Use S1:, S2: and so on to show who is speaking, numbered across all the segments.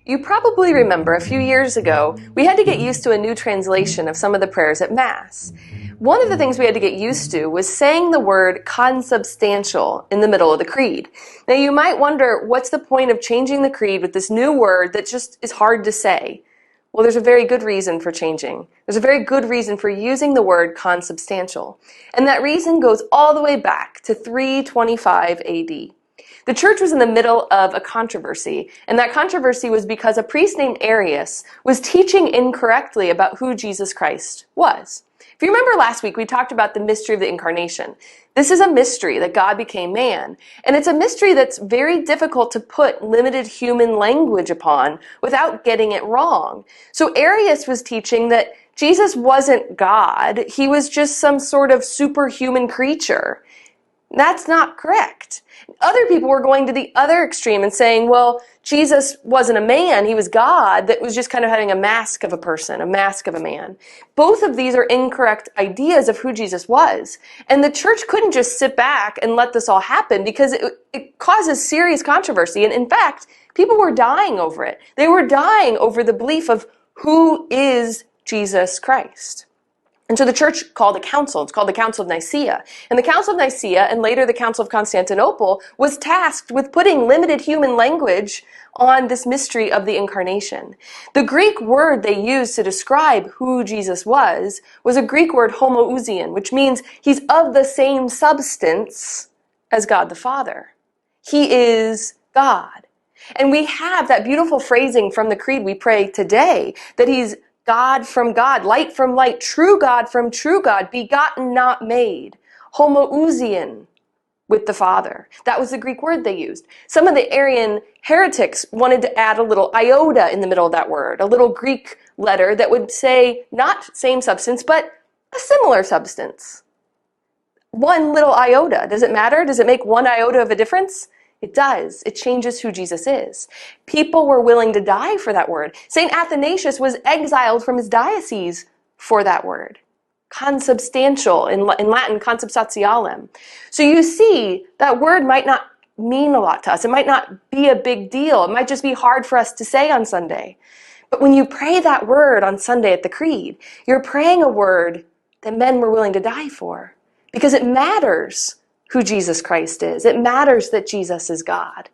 S1: You probably remember a few years ago, we had to get used to a new translation of some of the prayers at Mass. One of the things we had to get used to was saying the word consubstantial in the middle of the creed. Now you might wonder, what's the point of changing the creed with this new word that just is hard to say? Well, there's a very good reason for changing. There's a very good reason for using the word consubstantial. And that reason goes all the way back to 325 AD. The church was in the middle of a controversy, and that controversy was because a priest named Arius was teaching incorrectly about who Jesus Christ was. If you remember last week, we talked about the mystery of the incarnation. This is a mystery that God became man, and it's a mystery that's very difficult to put limited human language upon without getting it wrong. So Arius was teaching that Jesus wasn't God, he was just some sort of superhuman creature. That's not correct. Other people were going to the other extreme and saying, well, Jesus wasn't a man, he was God that was just kind of having a mask of a person, a mask of a man. Both of these are incorrect ideas of who Jesus was. And the church couldn't just sit back and let this all happen because it causes serious controversy. And in fact, people were dying over it. They were dying over the belief of who is Jesus Christ. And so the church called a council. It's called the Council of Nicaea. And the Council of Nicaea, and later the Council of Constantinople, was tasked with putting limited human language on this mystery of the incarnation. The Greek word they used to describe who Jesus was a Greek word homoousios, which means he's of the same substance as God the Father. He is God. And we have that beautiful phrasing from the creed we pray today, that he's God from God, light from light, true God from true God, begotten, not made, homoousios with the Father. That was the Greek word they used. Some of the Arian heretics wanted to add a little iota in the middle of that word, a little Greek letter that would say not same substance, but a similar substance. One little iota. Does it matter? Does it make one iota of a difference? It does. It changes who Jesus is. People were willing to die for that word. St. Athanasius was exiled from his diocese for that word. Consubstantial, in Latin, consubstantialem. So you see, that word might not mean a lot to us. It might not be a big deal. It might just be hard for us to say on Sunday. But when you pray that word on Sunday at the Creed, you're praying a word that men were willing to die for. Because it matters who Jesus Christ is. It matters that Jesus is God.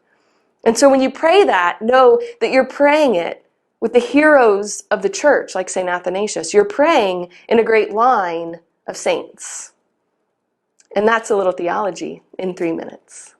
S1: And so when you pray that, know that you're praying it with the heroes of the church, like St. Athanasius. You're praying in a great line of saints. And that's a little theology in 3 minutes.